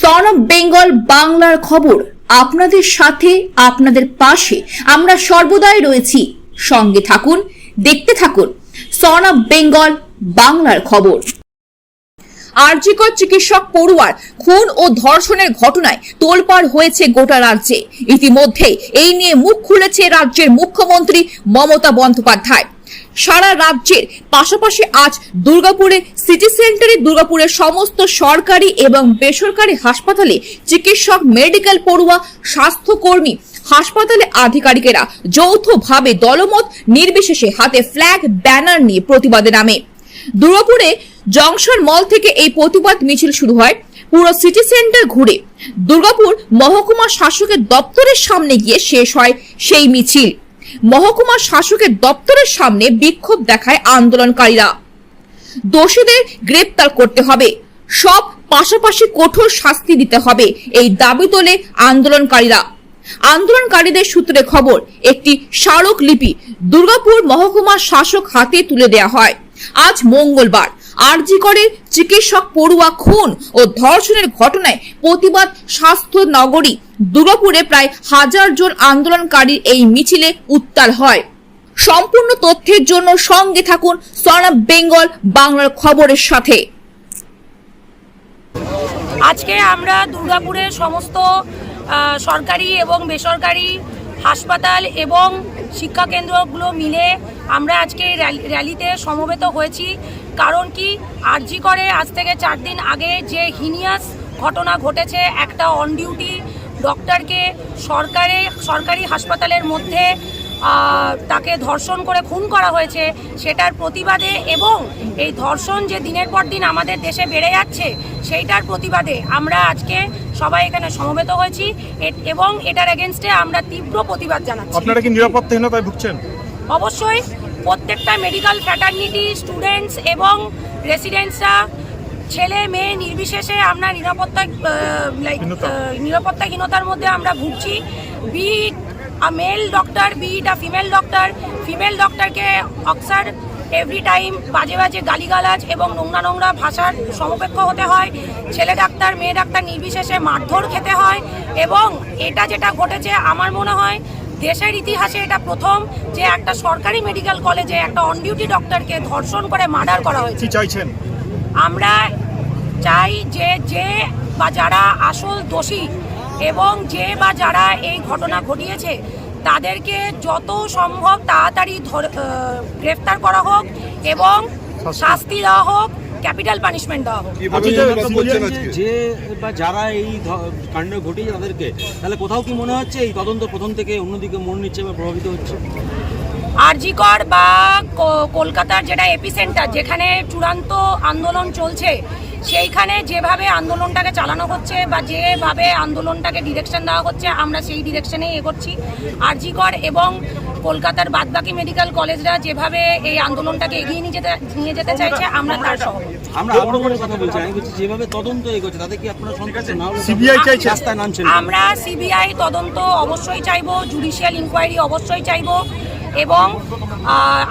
Son of Bengal বাংলার খবর আপনাদের সাথে, আপনাদের পাশে আমরা সর্বদাই রয়েছি। সঙ্গে থাকুন, দেখতে থাকুন সন অফ বেঙ্গল বাংলার খবর। আরজিকর চিকিৎসক পড়ুয়ার খুন ও ধর্ষণের ঘটনায় তোলপাড় হয়েছে গোটা রাজ্যে। ইতিমধ্যেই এই নিয়ে মুখ খুলেছে রাজ্যের মুখ্যমন্ত্রী মমতা বন্দ্যোপাধ্যায়। সারা রাজ্যের পাশাপাশি আজ দুর্গাপুরে সিটি সেন্টারে দুর্গাপুরের সমস্ত সরকারি এবং বেসরকারি হাসপাতালে চিকিৎসক, মেডিকেল পড়ুয়া, স্বাস্থ্যকর্মী, হাসপাতালে আধিকারিকেরা যৌথভাবে দলমত নির্বিশেষে হাতে ফ্ল্যাগ, ব্যানার নিয়ে প্রতিবাদে নামে। দুর্গাপুরে জংশন মল থেকে এই প্রতিবাদ মিছিল শুরু হয়। পুরো সিটি সেন্টার ঘুরে দুর্গাপুর মহকুমা শাসকের দপ্তরের সামনে গিয়ে শেষ হয় সেই মিছিল। মহকুমা শাসকের দপ্তরের সামনে বিক্ষোভ দেখায় আন্দোলনকারীরা। দোষীদের গ্রেপ্তার করতে হবে, সব পাশাপাশি কঠোর শাস্তি দিতে হবে, এই দাবি তোলে আন্দোলনকারীরা। আন্দোলনকারীদের সূত্রে খবর, একটি স্মারকলিপি দুর্গাপুর মহকুমা শাসক হাতে তুলে দেওয়া হয়। আজ মঙ্গলবার আরজিকরের চিকিৎসক পড়ুয়া খুন ও ধর্ষণের ঘটনায় প্রতিবাদ স্বাস্থ্য নগরী দুর্গাপুরে প্রায় 1000 জন আন্দোলনকারীর এই মিছিলে উত্তাল হয়। সম্পূর্ণ তথ্যের জন্য সঙ্গে থাকুন সন অফ বেঙ্গল বাংলার খবরের সাথে। আজকে আমরা দুর্গাপুরের সমস্ত সরকারি এবং বেসরকারি হাসপাতাল এবং শিক্ষা কেন্দ্রগুলো মিলে আমরা আজকে র্যালিতে সমবেত হয়েছি। কারণ কি, আরজি করে আজ থেকে 4 দিন আগে যে হিনিয়াস ঘটনা ঘটেছে, একটা অন ডিউটি ডক্টরকে সরকারি হাসপাতালের মধ্যে তাকে ধর্ষণ করে খুন করা হয়েছে, সেটার প্রতিবাদে এবং এই ধর্ষণ যে দিনের পর দিন আমাদের দেশে বেড়ে যাচ্ছে সেইটার প্রতিবাদে আমরা আজকে সবাই এখানে সমবেত হয়েছি এবং এটার এগেনস্টে আমরা তীব্র প্রতিবাদ জানাচ্ছি। আপনারা কি নিরাপত্তাহীনতায় ভুগছেন? অবশ্যই প্রত্যেকটা মেডিকেল ফ্র্যাটার্নিটি, স্টুডেন্টস এবং রেসিডেন্টসরা, ছেলে মেয়ে নির্বিশেষে আমরা নিরাপত্তাহীনতার মধ্যে আমরা ভুগছি। Be it a male doctor, be it a female doctor. Female ডক্টরকে অক্সার এভরি টাইম বাজে বাজে গালিগালাজ এবং নোংরা ভাষার সমপেক্ষ হতে হয়। ছেলে ডাক্তার, মেয়ে ডাক্তার নির্বিশেষে মারধর খেতে হয়। এবং এটা যেটা ঘটেছে, আমার মনে হয় দেশের ইতিহাসে এটা প্রথম যে একটা সরকারি মেডিকেল কলেজে একটা অন ডিউটি ডক্টরকে ধর্ষণ করে মার্ডার করা হয়েছে। কি চাইছেন? আমরা চাই যে বা যারা আসল দোষী এবং যে বা যারা এই ঘটনা ঘটিয়েছে তাদেরকে যত সম্ভব তাড়াতাড়ি গ্রেফতার করা হোক এবং শাস্তি দেওয়া হোক, ক্যাপিটাল পানিশমেন্ট দেওয়া হোক। যে বা যারা এই কাণ্ড ঘটিয়েছে তাদেরকে, তাহলে কোথাও কি মনে হচ্ছে এই তদন্ত প্রথম থেকে অন্যদিকে মন নিচ্ছে বা প্রভাবিত হচ্ছে? আরজিকর বা কলকাতার যেটা এপিসেন্টার, যেখানে চূড়ান্ত আন্দোলন চলছে, সেইখানে যেভাবে আন্দোলনটাকে চালানো হচ্ছে বা যেভাবে আন্দোলনটাকে ডিরেকশন দেওয়া হচ্ছে, আমরা সেই ডিরেকশনেই এগোচ্ছি। আরজিকর এবং কলকাতার বাদবাকি মেডিকেল কলেজরা যেভাবে এই আন্দোলনটাকে এগিয়ে নিয়ে যেতে চাইছে, আমরা তার সহমত। আমরা আরো করে কথা বলছি, আমি বলছি যেভাবে তদন্ত এগোচ্ছে তাতে কি আপনারা সন্তুষ্ট না হলে সিবিআই চাইছে? রাস্তায় নামছেন? আমরা সিবিআই তদন্ত অবশ্যই চাইবো, জুডিশিয়াল ইনকোয়ারি অবশ্যই চাইবো এবং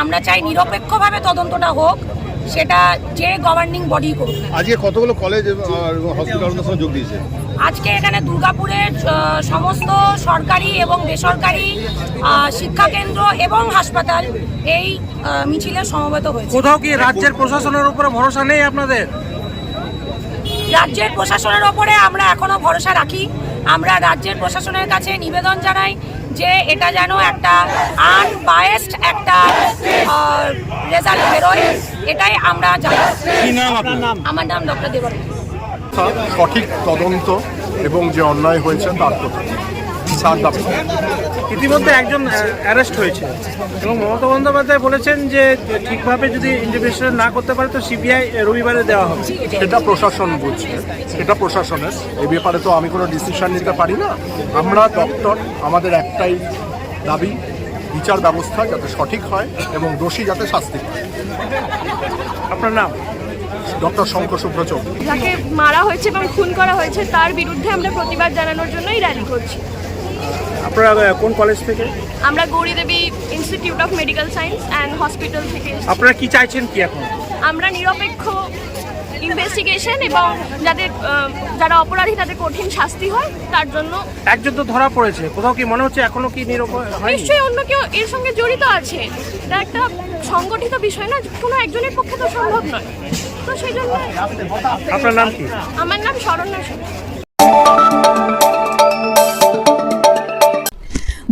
আমরা চাই নিরপেক্ষভাবে তদন্তটা হোক, সেটা যে গভর্নিং বডি করুক। আজকে কতগুলো কলেজ আর হসপিটালের সঙ্গে যোগ দিয়েছে? আজকে এখানে দুর্গাপুরের সমস্ত সরকারি এবং বেসরকারি শিক্ষা কেন্দ্র এবং হাসপাতাল এই মিছিলে সমবেত হয়েছে। কোথাও কি রাজ্যের প্রশাসনের উপরে ভরসা নেই আপনাদের? রাজ্যের প্রশাসনের ওপরে আমরা এখনো ভরসা রাখি। আমরা রাজ্যের প্রশাসনের কাছে নিবেদন জানাই যে এটা যেন একটা আনবায়াসড একটা রেজাল্ট বেরোয়, এটাই আমরা জানি। কি নাম আপনার? আমার নাম ডক্টর দেবর। সঠিক তদন্ত এবং যে অন্যায় হয়েছে তার প্রতি দাবি। ইতিমধ্যে একজন অ্যারেস্ট হয়েছে এবং মমতা বন্দ্যোপাধ্যায় বলেছেন যে ঠিকভাবে যদি ইনভেস্টিগেশন না করতে পারে তো সিবিআই রবিবারে দেওয়া হবে। এটা প্রশাসন বুঝছে, এটা প্রশাসনের, এই ব্যাপারে তো আমি কোনো ডিসিশন নিতে পারি না। আমরা দপ্তর, আমাদের একটাই দাবি, বিচার ব্যবস্থা যাতে সঠিক হয় এবং দোষী যাতে শাস্তি পায়। আপনার নাম? ডক্টর শঙ্কর শুভ্র চৌধুরী। যাকে মারা হয়েছে এবং খুন করা হয়েছে তার বিরুদ্ধে আমরা প্রতিবাদ জানানোর জন্যই র্যালি করছি। আপনারা কোন কলেজ থেকে? আমরা Gouridevi institute of medical science and hospital থেকে। আপনারা কি চাইছেন কি এখন? আমরা নিরপেক্ষ ইনভেস্টিগেশন এবং যারা অপরাধী তাদের কঠিন শাস্তি হয় তার জন্য। একজন তো ধরা পড়েছে, কোথাও কি মনে হচ্ছে এখনো কি নিরুপায় হয়নি? নিশ্চয়ই অন্য কেউ এর সঙ্গে জড়িত আছে, এটা একটা সংগঠিত বিষয় না, কোনো একজনের পক্ষে তো সম্ভব নয়। তো সেই জন্য। আপনার নাম কি? আমার নাম শরণ্যা সেন।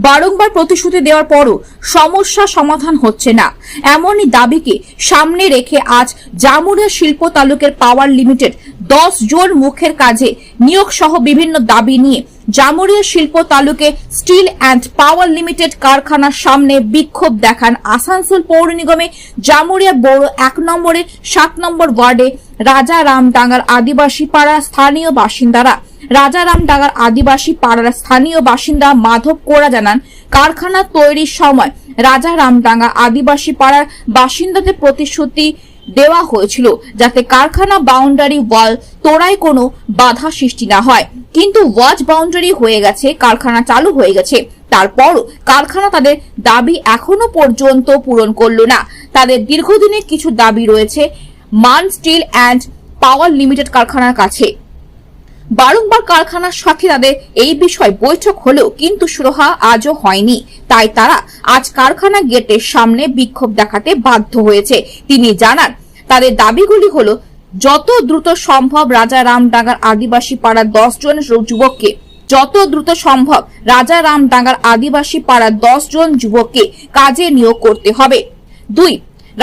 বারংবার প্রতিশ্রুতি দেওয়ার পরও সমস্যা সমাধান হচ্ছে না, এমনই দাবিকে সামনে রেখে আজ জামুরিয়া শিল্প তালুকের পাওয়ার লিমিটেড 10 জন মুখের কাজে নিয়োগ সহ বিভিন্ন দাবি নিয়ে জামুরিয়া শিল্প তালুকে স্টিল অ্যান্ড পাওয়ার লিমিটেড কারখানার সামনে বিক্ষোভ দেখান আসানসোল পৌর নিগমে জামুরিয়া বড় 1 নম্বরের 7 নম্বর ওয়ার্ডে রাজারামডাঙ্গার আদিবাসী পাড়ার স্থানীয় বাসিন্দারা। রাজারামডাঙ্গার আদিবাসী পাড়ার স্থানীয় বাসিন্দা মাধব কোড়া জানান, কারখানা তৈরির সময় রাজারামডাঙ্গা আদিবাসী পাড়ার বাসিন্দাদের প্রতিশ্রুতি দেওয়া হয়েছিল যাতে কারখানা বাউন্ডারি ওয়াল তোড়ায় কোনো বাধা সৃষ্টি না হয়, কিন্তু ওয়াচ বাউন্ডারি হয়ে গেছে, কারখানা চালু হয়ে গেছে, তারপরও কারখানা তাদের দাবি এখনো পর্যন্ত পূরণ করল না। তাদের দীর্ঘদিনের কিছু দাবি রয়েছে মান স্টিল অ্যান্ড পাওয়ার লিমিটেড কারখানার কাছে। বারংবার কারখানার সাথে তাদের এই বিষয় বৈঠক হলেও কিন্তু সুরাহা আজও হয়নি, তাই তারা আজ কারখানা গেটের সামনে বিক্ষোভ দেখাতে বাধ্য হয়েছে। তিনি জানান, তাদের দাবিগুলি হলো যত দ্রুত সম্ভব রাজারামডাঙ্গার আদিবাসী পাড়ার 10 জন যুবককে আদিবাসী পাড়ার 10 জন যুবককে কাজে নিয়োগ করতে হবে। 2,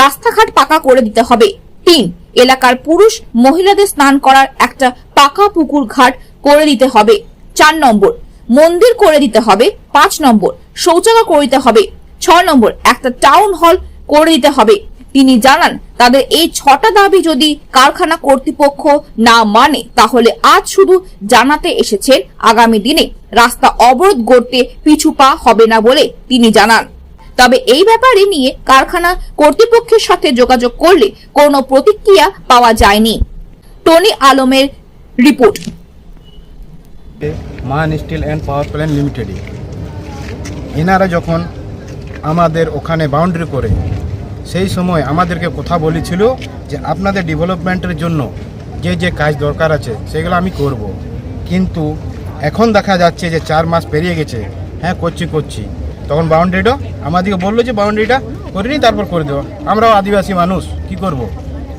রাস্তাঘাট পাকা করে দিতে হবে। 3, এলাকার পুরুষ মহিলাদের স্নান করার একটা পাকা পুকুর ঘাট করে দিতে হবে। 4 নম্বর, মন্দির করে দিতে হবে। 5 নম্বর, শৌচাগার করে দিতে হবে। 6 নম্বর, একটা টাউন হল করে দিতে হবে। তিনি জানান, তাদের এই 6টা দাবি যদি কারখানা কর্তৃপক্ষ না মানে তাহলে আজ শুধু জানাতে এসেছেন, আগামী দিনে রাস্তা অবরোধ করতে পিছু পা হবে না বলে তিনি জানান। তবে এই ব্যাপারে নিয়ে কারখানা কর্তৃপক্ষের সাথে যোগাযোগ করলে কোনো প্রতিক্রিয়া পাওয়া যায়নি। টনি আলমের রিপোর্ট। মান স্টিল অ্যান্ড পাওয়ার প্ল্যান্ট লিমিটেডে এনারা যখন আমাদের ওখানে বাউন্ডারি করে সেই সময় আমাদেরকে কথা বলেছিল যে আপনাদের ডেভেলপমেন্টের জন্য যে যে কাজ দরকার আছে সেগুলো আমি করব, কিন্তু এখন দেখা যাচ্ছে যে 4 মাস পেরিয়ে গেছে, হ্যাঁ করছি তখন বাউন্ডারিটা আমাদেরকে বললো যে বাউন্ডারিটা করিনি, তারপর করে দেবো। আমরাও আদিবাসী মানুষ, কি করব?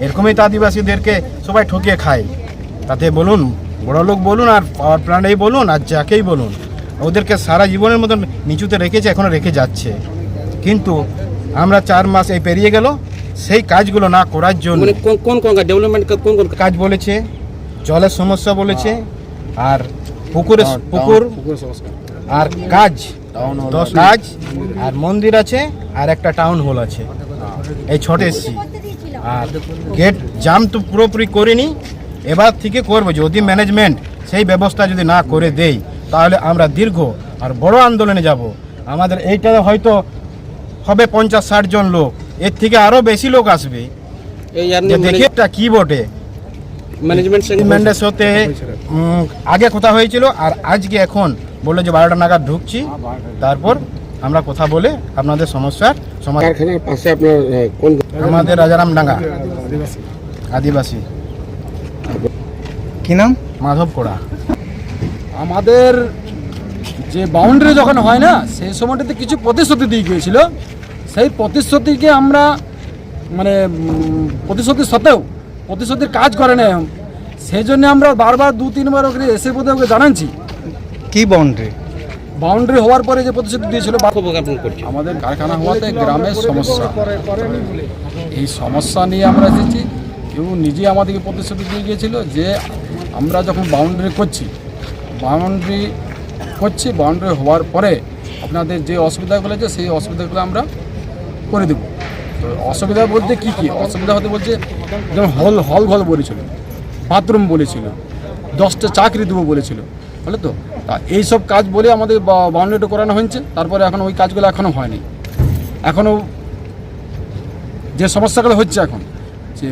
এরকমই তো আদিবাসীদেরকে সবাই ঠকিয়ে খায়, তাতে বলুন বড় লোক বলুন আর পাওয়ার প্ল্যান্টেই বলুন আর যাকেই বলুন, ওদেরকে সারা জীবনের মতন নিচুতে রেখেছে, এখনও রেখে যাচ্ছে। কিন্তু আমরা 4 মাস এই পেরিয়ে গেল, সেই কাজগুলো না করার জন্য কোন ডেভেলপমেন্ট কোন কাজ বলেছে, জলের সমস্যা বলেছে, আর পুকুর আর কাজ 10 কাজ, আর মন্দির আছে, আর একটা টাউন হল আছে, এই 6টে এসছি। আর গেট জাম তো পুরোপুরি করিনি, এবার থেকে করবো। যদি ম্যানেজমেন্ট সেই ব্যবস্থা যদি না করে দেয় তাহলে আমরা দীর্ঘ আর বড় আন্দোলনে যাব। আমাদের এইটা হয়তো হবে 50-60 জন লোক, এর থেকে আরও বেশি লোক আসবে। দেখে একটা কি বটে ম্যানেজমেন্টের সাথে আগে কথা হয়েছিল, আর আজকে এখন বললো যে 12টা নাগাদ ঢুকছি, তারপর আমরা কথা বলে আপনাদের সমস্যার সমাধান। কারখানার পাশে আপনার কোন? আমাদের রাজারামডাঙ্গা আদিবাসী। কি নাম? মাধব কোড়া। আমাদের যে বাউন্ডারি যখন হয় না সেই সময়টাতে কিছু প্রতিশ্রুতি দিয়ে গিয়েছিল, সেই প্রতিশ্রুতিকে আমরা মানে প্রতিশ্রুতির সত্ত্বেও প্রতিশ্রুতির কাজ করে না, সেই জন্য আমরা বারবার 2-3 বার ওকে এসে বোধ ওকে জানাচ্ছি। কি বাউন্ডারি? বাউন্ডারি হওয়ার পরে যে প্রতিশ্রুতি দিয়েছিল আমাদের কারখানা হওয়াতে গ্রামের সমস্যা, এই সমস্যা নিয়ে আমরা এসেছি। কেউ নিজে আমাদেরকে প্রতিশ্রুতি দিয়ে গিয়েছিল যে আমরা যখন বাউন্ডারি করছি বাউন্ডারি হওয়ার পরে আপনাদের যে অসুবিধাগুলো আছে সেই অসুবিধাগুলো আমরা করে দেবো। তো অসুবিধা বলতে কী অসুবিধা হতে বলছে, যেমন হল ঘর বলেছিল, বাথরুম বলেছিল, 10টা চাকরি দেবো বলেছিল, বলে তো। তা এইসব কাজ বলে আমাদের বাউন্ডারিটা করানো হয়েছে, তারপরে এখন ওই কাজগুলো এখনও হয়নি। এখনও যে সমস্যাগুলো হচ্ছে এখন যে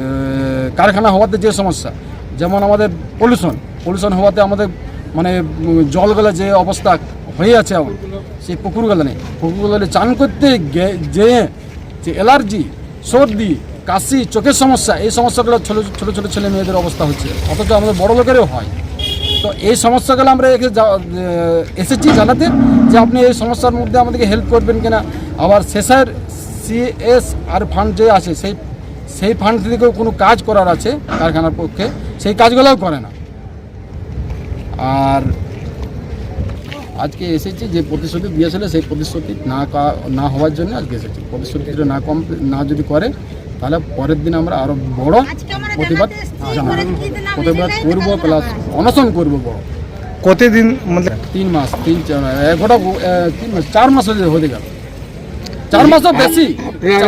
কারখানা হওয়াতে যে সমস্যা, যেমন আমাদের পলিউশন হওয়াতে আমাদের মানে জলগুলো যে অবস্থা হয়ে আছে এখন, সেই পুকুরগুলো নেই। পুকুরগুলো চান করতে যে অ্যালার্জি, সর্দি, কাশি, চোখের সমস্যা, এই সমস্যাগুলো ছোটো ছোটো ছেলে মেয়েদের অবস্থা হচ্ছে, অথচ আমাদের বড় লোকেরও হয়। তো এই সমস্যাগুলো আমরা এসেছি জানাতে যে আপনি এই সমস্যার মধ্যে আমাদেরকে হেল্প করবেন কিনা। আবার শেষের CSR ফান্ড যে আছে সেই ফান্ড থেকেও কোনো কাজ করার আছে কারখানার পক্ষে, সেই কাজগুলোও করে না। আর আজকে এসেছি যে প্রতিশ্রুতি দিয়েছিল সেই প্রতিশ্রুতি না হওয়ার জন্য আজকে এসেছি। প্রতিশ্রুতিটা না যদি করে তাহলে পরের দিন আমরা আরও বড় প্রতিবাদ করবো, প্লাস অনশন করবো বড়। কতদিন মানে 3 মাস 4 মাস হতে গেল, 4 মাসও বেশি,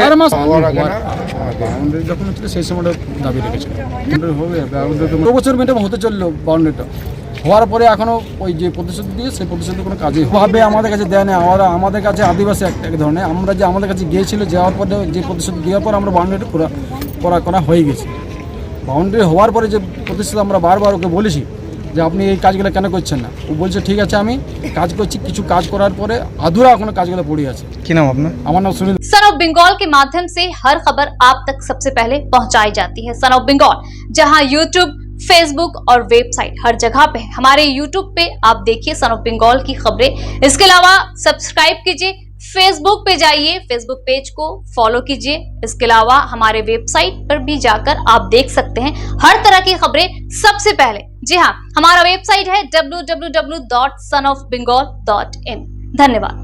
4 মাস বাউন্ডারি যখন হচ্ছিল সেই সময়টা দাবি রেখেছিল হবে। 2 বছর মিনিমাম হতে চললো বাউন্ডারিটা, হওয়ার পরে এখনও ওই যে প্রতিশ্রুতি দিয়ে সেই প্রতিশ্রুতি কোনো কাজে ভাবে আমাদের কাছে দেয় না। আমাদের কাছে আদিবাসী এক ধরনের, আমরা যে আমাদের কাছে গিয়েছিল, যাওয়ার পরে যে প্রতিশ্রুতি দেওয়ার পর আমরা বাউন্ডারিটা করা হয়ে গেছে। বাউন্ডারি হওয়ার পরে যে প্রতিশ্রুতি আমরা বারবার ওকে বলেছি যে আপনি এই কাজগুলো কেন করছেন না, ও বলছে ঠিক আছে আমি কাজ করছি। কিছু কাজ করার পরে আধুরা এখনো কাজগুলো পড়ে আছে। কি নাম আপনার? আমার নাম সুনীল। सन ऑफ बंगाल के माध्यम से हर खबर आप तक सबसे पहले पहुंचाई जाती है। सन ऑफ बंगाल जहां यूट्यूब, फेसबुक और वेबसाइट हर जगह पे है। हमारे यूट्यूब पे आप देखिए सन ऑफ बंगाल की खबरें। इसके अलावा सब्सक्राइब कीजिए, फेसबुक पे जाइए, फेसबुक पेज को फॉलो कीजिए। इसके अलावा हमारे वेबसाइट पर भी जाकर आप देख सकते हैं हर तरह की खबरें सबसे पहले। जी हाँ, हमारा वेबसाइट है www.sonofbengal.in। धन्यवाद।